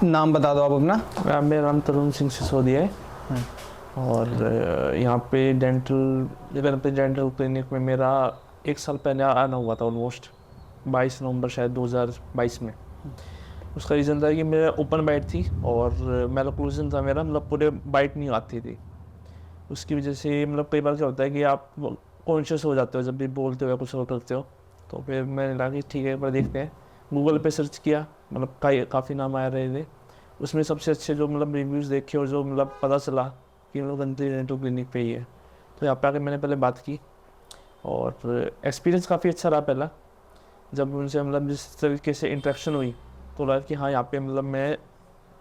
नाम बता दो आप अपना। मेरा नाम तरुण सिंह सिसोदिया है और यहाँ पे डेंटल क्लिनिक में मेरा 1 साल पहले आना हुआ था ऑलमोस्ट 22 नवंबर शायद 2022 में। उसका रीज़न था कि मेरा ओपन बाइट थी और मैलोक्लूजन था मेरा, मतलब पूरे बाइट नहीं आती थी। उसकी वजह से मतलब कई बार क्या होता है कि आप कॉन्शियस हो जाते हो जब भी बोलते हो या कुछ और करते हो। तो फिर मैंने लगा कि ठीक है एक बार देखते हैं। गूगल पे सर्च किया, मतलब काफ़ी नाम आ रहे थे। उसमें सबसे अच्छे जो मतलब रिव्यूज़ देखे और जो मतलब पता चला कि मतलब गंतरी डेंटल क्लिनिक पे ही है, तो यहाँ पे आके मैंने पहले बात की और एक्सपीरियंस काफ़ी अच्छा रहा पहला। जब उनसे मतलब जिस तरीके से इंटरेक्शन हुई तो लगा कि हाँ यहाँ पे मतलब मैं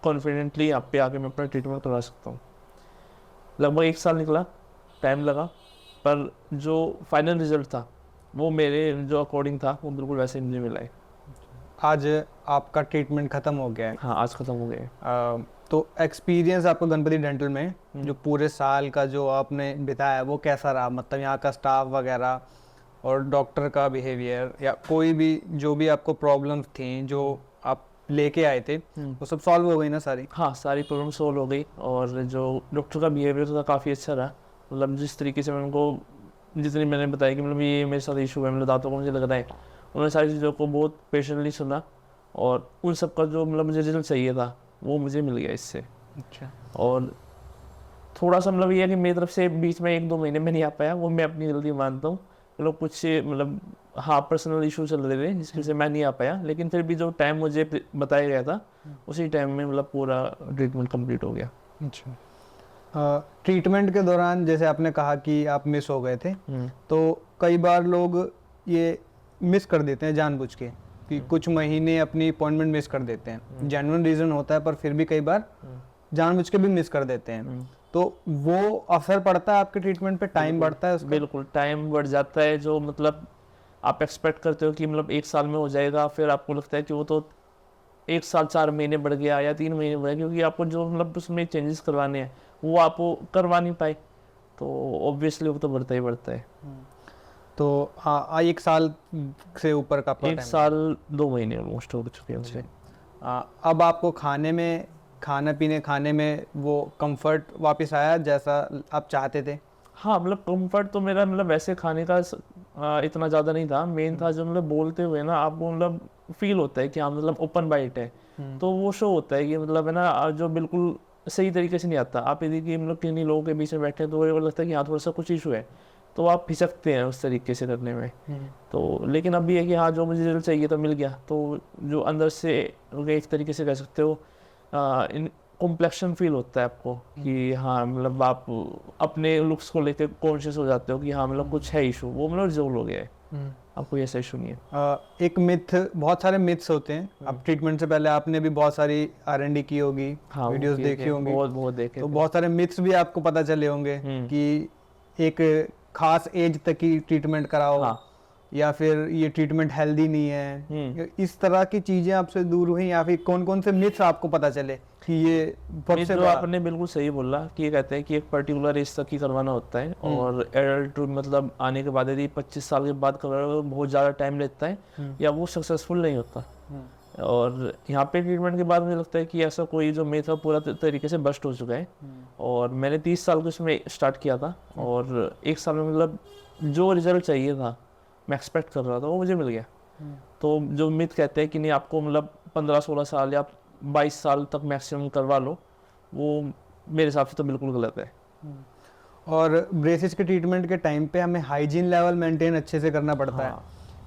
कॉन्फिडेंटली यहाँ पे आके मैं अपना ट्रीटमेंट करवा सकता हूँ। लगभग 1 साल निकला, टाइम लगा, पर जो फाइनल रिजल्ट था वो मेरे जो अकॉर्डिंग था वो बिल्कुल वैसे ही मुझे मिला है। आज आपका ट्रीटमेंट ख़त्म हो गया है। हाँ, आज ख़त्म हो गए। तो एक्सपीरियंस आपका गणपति डेंटल में जो पूरे साल का जो आपने बिताया वो कैसा रहा? मतलब यहाँ का स्टाफ वगैरह और डॉक्टर का बिहेवियर या कोई भी जो भी आपको प्रॉब्लम्स थी जो आप लेके आए थे वो सब सॉल्व हो गई ना सारी? हाँ, सारी प्रॉब्लम सॉल्व हो गई और जो डॉक्टर का बिहेवियर था काफ़ी अच्छा रहा। मतलब जिस तरीके से मैं उनको जितनी मैंने बताया कि मतलब ये मेरे साथ इशू है, मतलब दांतों को मुझे लग रहा है, उन्होंने सारी चीज़ों को बहुत पेशेंटली सुना और उन सब का जो मतलब मुझे रिजल्ट चाहिए था वो मुझे मिल गया इससे। अच्छा। और थोड़ा सा मतलब ये है कि मेरी तरफ से बीच में 1-2 महीने में नहीं आ पाया, वो मैं अपनी गलती मानता हूँ। मतलब कुछ मतलब हाँ पर्सनल इशू चल रहे थे जिसकी वजह से मैं नहीं आ पाया, लेकिन फिर भी जो टाइम मुझे बताया गया था उसी टाइम में मतलब पूरा ट्रीटमेंट कंप्लीट हो गया। अच्छा। ट्रीटमेंट के दौरान जैसे आपने कहा कि आप मिस हो गए थे, तो कई बार लोग ये मिस कर देते हैं जानबूझ के कि कुछ महीने अपनी अपॉइंटमेंट मिस कर देते हैं। जेन्युइन रीज़न होता है पर फिर भी कई बार जानबूझ के भी मिस कर देते हैं। तो वो असर पड़ता है आपके ट्रीटमेंट पे? टाइम बढ़ता है उसका? बिल्कुल टाइम बढ़ जाता है। जो मतलब आप एक्सपेक्ट करते हो कि मतलब 1 साल में हो जाएगा, फिर आपको लगता है कि वो तो 1 साल 4 महीने बढ़ गया या 3 महीने बढ़ गया, क्योंकि आपको जो मतलब उसमें चेंजेस करवाने हैं वो आप करवा नहीं पाए, तो ऑब्वियसली वो तो बढ़ता ही बढ़ता है। तो 1 साल से ऊपर का आपका 1 साल 2 महीने ऑलमोस्ट हो चुके हैं उसे। अब आपको खाने में वो कंफर्ट वापस आया जैसा आप चाहते थे? हाँ, मतलब कंफर्ट तो मेरा मतलब वैसे खाने का इतना ज़्यादा नहीं था। मेन था जो मतलब बोलते हुए ना आपको मतलब फील होता है कि हाँ मतलब ओपन बाइट है, तो वो शो होता है कि मतलब है ना जो बिल्कुल सही तरीके से नहीं आता। आप यदि कि मतलब किन्हीं लोगों के बीच में बैठे हैं तो वो लगता है कि हाँ थोड़ा सा कुछ इशू है, तो आप हिचकते हैं उस तरीके से करने में। तो लेकिन अभी है कि हाँ जो मुझे रिजल्ट चाहिए तो मिल गया, तो जो अंदर से एक तरीके से कह सकते हो इन कॉम्प्लेक्शन फील होता है आपको कि हाँ मतलब आप अपने लुक्स को लेकर कॉन्शियस हो जाते हो कि हाँ मतलब कुछ है इशू, वो मतलब रिजोल्व हो गया है। अब कोई ऐसा इशू नहीं है। एक मिथ, बहुत सारे मिथ्स होते हैं। अब ट्रीटमेंट से पहले आपने भी बहुत सारी R&D की होगी, हाँ, वीडियोस देखी होंगी, बहुत देखे तो थे। बहुत सारे मिथ्स भी आपको पता चले होंगे कि एक खास एज तक ही ट्रीटमेंट कराओ, हाँ। या फिर ये ट्रीटमेंट हेल्दी नहीं है, इस तरह की चीजें आपसे दूर हुई, या फिर कौन कौन से मिथ्स आपको पता चले कि ये सबसे जो बड़ा? आपने बिल्कुल सही बोला कि ये कहते हैं कि एक पर्टिकुलर एज तक ही करवाना होता है और एडल्ट मतलब आने के बाद यदि 25 साल के बाद करवाना तो बहुत ज़्यादा टाइम लेता है या वो सक्सेसफुल नहीं होता। और यहाँ पे ट्रीटमेंट के बाद मुझे लगता है कि ऐसा कोई जो मिथ है पूरा तरीके से बस्ट हो चुका है। और मैंने 30 साल को इसमें स्टार्ट किया था और 1 साल में मतलब जो रिजल्ट चाहिए था मैं एक्सपेक्ट कर रहा था वो मुझे मिल गया। तो जो मिथ कहते हैं कि नहीं आपको मतलब 15-16 साल या 22 साल तक मैक्सिमम करवा लो, वो मेरे हिसाब से तो बिल्कुल गलत है। और ब्रेसिस के ट्रीटमेंट के टाइम पे हमें हाइजीन लेवल मेंटेन अच्छे से करना पड़ता है,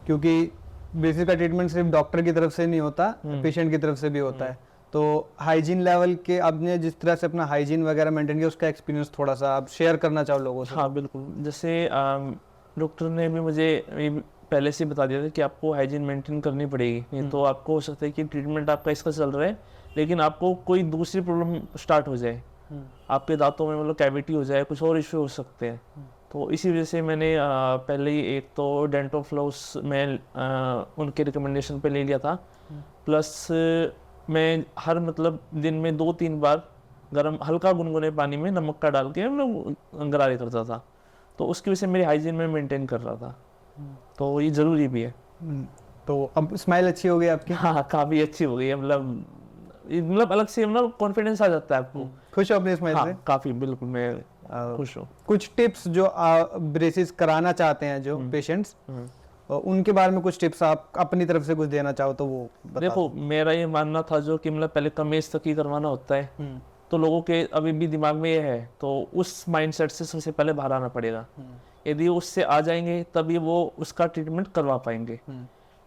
क्योंकि ब्रेसिस का ट्रीटमेंट सिर्फ डॉक्टर की तरफ से नहीं होता, पेशेंट की तरफ से भी होता है। तो हाइजीन लेवल के आपने जिस तरह से अपना हाइजीन वगैरह मेंटेन किया उसका एक्सपीरियंस थोड़ा सा आप शेयर करना चाहो लोगों से? हाँ बिल्कुल, जैसे डॉक्टर ने भी मुझे पहले से बता दिया था कि आपको हाइजीन मेंटेन करनी पड़ेगी, नहीं तो आपको हो सकता है कि ट्रीटमेंट आपका इसका चल रहा है लेकिन आपको कोई दूसरी प्रॉब्लम स्टार्ट हो जाए, आपके दांतों में मतलब कैविटी हो जाए, कुछ और इशू हो सकते हैं। तो इसी वजह से मैंने पहले ही एक तो डेंटोफ्लॉस में उनके रिकमेंडेशन पे ले लिया था, प्लस मैं हर मतलब दिन में 2-3 बार गरम हल्का गुनगुने पानी में नमक का डाल के मैं गरारे करता था, तो उसकी वजह से मेरी हाइजीन में मेंटेन कर रहा था, तो ये ज़रूरी भी है। तो अब स्माइल अच्छी हो गई आपकी? हाँ काफ़ी अच्छी हो गई है, मतलब मतलब अलग से मतलब कॉन्फिडेंस आ जाता है आपको। खुश हो अपने स्माइल से? हाँ, काफी, बिल्कुल मैं खुश हूँ। कुछ टिप्स जो ब्रेसेस कराना चाहते हैं जो पेशेंट्स, उनके बारे में कुछ टिप्स आप अपनी तरफ से कुछ देना चाहो तो वो बता देखो, मेरा ये मानना था जो कि मतलब पहले कम एज तक ही करवाना होता है, तो लोगों के अभी भी दिमाग में ये है, तो उस माइंडसेट से सबसे पहले बाहर आना पड़ेगा। यदि उससे आ जाएंगे तभी वो उसका ट्रीटमेंट करवा पाएंगे।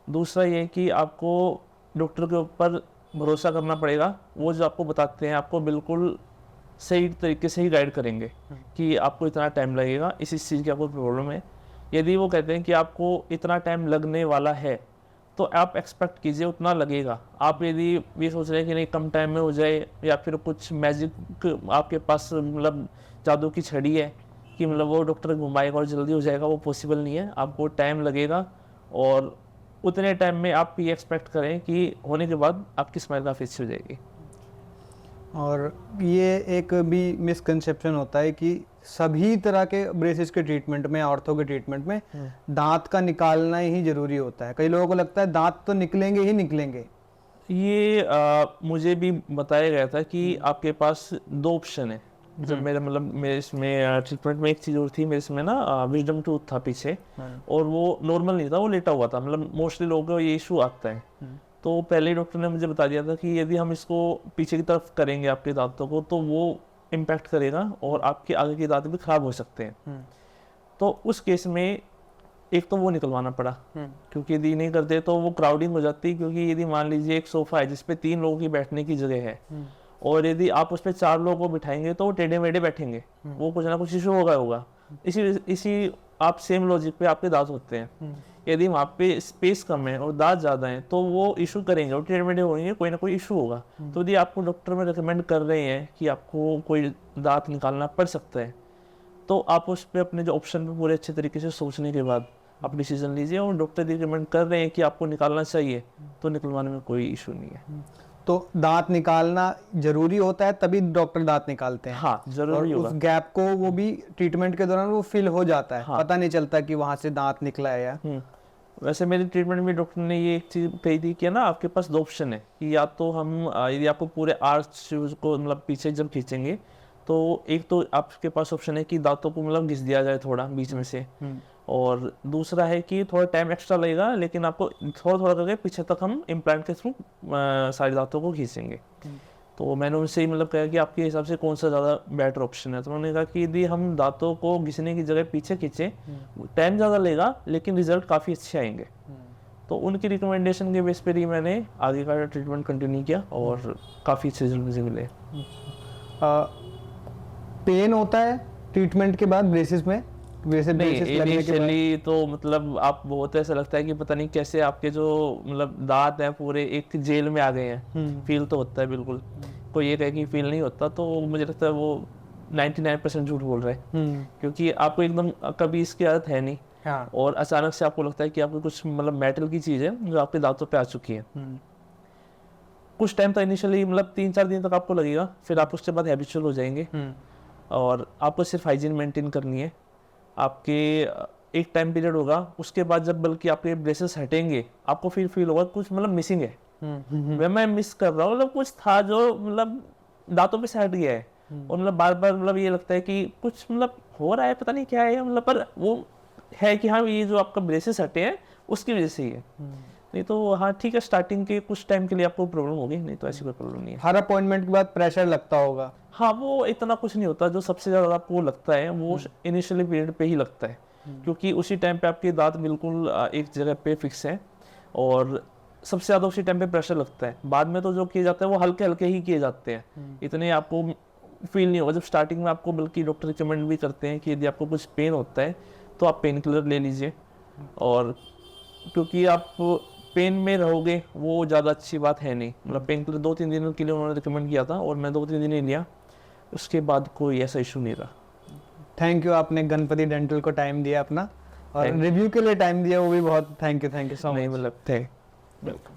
दूसरा ये कि आपको डॉक्टर के ऊपर भरोसा करना पड़ेगा। वो जो आपको बताते हैं आपको बिल्कुल सही तरीके से ही गाइड करेंगे कि आपको इतना टाइम लगेगा, इस चीज़ की आपको प्रॉब्लम है। यदि वो कहते हैं कि आपको इतना टाइम लगने वाला है तो आप एक्सपेक्ट कीजिए उतना लगेगा। आप यदि ये सोच रहे हैं कि नहीं कम टाइम में हो जाए, या फिर कुछ मैजिक आपके पास मतलब जादू की छड़ी है कि मतलब वो डॉक्टर घुमाएगा और जल्दी हो जाएगा, वो पॉसिबल नहीं है। आपको टाइम लगेगा और उतने टाइम में आप ये एक्सपेक्ट करें कि होने के बाद आपकी स्माइल काफ़ी अच्छी हो जाएगी। और ये एक भी मिसकंसेप्शन होता है कि सभी तरह के ब्रेसेस के ट्रीटमेंट में, ऑर्थो के ट्रीटमेंट में दांत का निकालना ही जरूरी होता है। कई लोगों को लगता है दांत तो निकलेंगे ही निकलेंगे। ये मुझे भी बताया गया था कि आपके पास दो ऑप्शन है। जब मेरा मतलब मेरे इसमें ट्रीटमेंट में एक चीज़ और थी, मेरे इसमें ना विजडम टूथ था पीछे, और वो नॉर्मल नहीं था, वो लेटा हुआ था। मतलब मोस्टली लोगों को ये इशू आता है। तो पहले डॉक्टर ने मुझे बता दिया था कि यदि हम इसको पीछे की तरफ करेंगे आपके दांतों को तो वो इम्पैक्ट करेगा और आपके आगे के दांत भी खराब हो सकते हैं। तो उस केस में एक तो वो निकलवाना पड़ा, क्योंकि यदि नहीं करते तो वो क्राउडिंग हो जाती। क्योंकि यदि मान लीजिए एक सोफा है जिसपे 3 लोगों की बैठने की जगह है, और यदि आप उस पर 4 लोगों को बिठाएंगे तो वो टेढ़े मेढ़े बैठेंगे, वो कुछ ना कुछ इशू होगा। इसी आप सेम लॉजिक पे आपके दांत होते हैं। यदि वहाँ पे स्पेस कम है और दांत ज़्यादा हैं तो वो इशू करेंगे और टेढ़े मेढ़े होंगे, कोई ना कोई इशू होगा। तो यदि आपको डॉक्टर में रिकमेंड कर रहे हैं कि आपको कोई दांत निकालना पड़ सकता है, तो आप उस पर अपने जो ऑप्शन पे पूरे अच्छे तरीके से सोचने के बाद आप डिसीजन लीजिए। और डॉक्टर रिकमेंड कर रहे हैं कि आपको निकालना चाहिए तो निकलवाने में कोई इशू नहीं है। तो दांत निकालना जरूरी होता है तभी डॉक्टर दांत निकालते हैं। हाँ, जरूरी और होगा। उस गैप को वो भी ट्रीटमेंट के दौरान वो फिल हो जाता है। हाँ। पता नहीं चलता कि वहां से दांत निकला है या वैसे मेरी ट्रीटमेंट में डॉक्टर ने ये एक चीज़ कही थी कि ना आपके पास 2 ऑप्शन है कि या तो हम यदि आपको पूरे आर्च को मतलब पीछे जब खींचेंगे तो एक तो आपके पास ऑप्शन है कि दांतों को मतलब घिस दिया जाए थोड़ा बीच में से, और दूसरा है कि थोड़ा टाइम एक्स्ट्रा लगेगा लेकिन आपको थोड़ा थोड़ा करके पीछे तक हम इम्प्लांट के थ्रू सारे दांतों को खींचेंगे। तो मैंने उनसे ही मतलब कहा कि आपके हिसाब से कौन सा ज़्यादा बेटर ऑप्शन है। तो उन्होंने कहा कि यदि हम दांतों को घिसने की जगह पीछे खींचे, टाइम ज़्यादा लगेगा लेकिन रिजल्ट काफ़ी अच्छे आएंगे। तो उनकी रिकमेंडेशन के बेस पर ही मैंने आगे का ट्रीटमेंट कंटिन्यू किया और काफ़ी अच्छे रिजल्ट मुझे मिले। पेन होता है ट्रीटमेंट के बाद ब्रेसेस में? वैसे नहीं, इनिशियली तो मतलब आप बहुत ऐसा लगता है कि पता नहीं कैसे आपके जो मतलब दांत हैं पूरे एक जेल में आ गए हैं। फील तो होता है बिल्कुल, कोई ये कहे कि फील नहीं होता तो मुझे लगता है वो 99% झूठ बोल रहा है। क्योंकि आपको एकदम कभी इसकी आदत है नहीं। हाँ। और अचानक से आपको लगता है कि आपको कुछ मतलब मेटल की चीज़ है जो आपके दांतों पे आ चुकी है। कुछ टाइम तक इनिशियली मतलब 3-4 दिन तक आपको लगेगा, फिर आप उसके बाद हैबिचुअल हो जाएंगे और आपको सिर्फ हाइजीन मेंटेन करनी है। आपके एक टाइम पीरियड होगा, उसके बाद जब बल्कि आपके ब्रेसेस हटेंगे आपको फिर फील होगा कुछ मतलब मिसिंग है। मैं मिस कर रहा हूँ, मतलब कुछ था जो मतलब दांतों पे से हट गया है। और मतलब बार बार मतलब ये लगता है कि कुछ मतलब हो रहा है, पता नहीं क्या है, मतलब पर वो है कि हाँ ये जो आपका ब्रेसेस हटे हैं उसकी वजह से ही है। नहीं तो हाँ ठीक है, स्टार्टिंग के कुछ टाइम के लिए आपको प्रॉब्लम होगी, नहीं तो ऐसी कोई प्रॉब्लम नहीं है। हर अपॉइंटमेंट के बाद प्रेशर लगता होगा? हाँ, वो इतना कुछ नहीं होता। जो सबसे ज़्यादा आपको लगता है वो इनिशियली पीरियड पे ही लगता है, क्योंकि उसी टाइम पे आपके दांत बिल्कुल एक जगह पे फिक्स है और सबसे ज़्यादा उसी टाइम पे प्रेशर लगता है। बाद में तो जो किए जाते हैं वो हल्के हल्के ही किए जाते हैं, इतने आपको फील नहीं होगा। जब स्टार्टिंग में आपको बल्कि डॉक्टर रिकमेंड भी करते हैं कि यदि आपको कुछ पेन होता है तो आप पेन किलर ले लीजिए, और क्योंकि आप पेन में रहोगे वो ज़्यादा अच्छी बात है नहीं। मतलब पेन किलर 2-3 दिन के लिए उन्होंने रिकमेंड किया था और मैं 2-3 दिन ही लिया, उसके बाद कोई ऐसा इशू नहीं रहा। थैंक यू, आपने गणपति डेंटल को टाइम दिया अपना और रिव्यू के लिए टाइम दिया, वो भी बहुत थैंक यू सो मच। नहीं मतलब थे, वेलकम।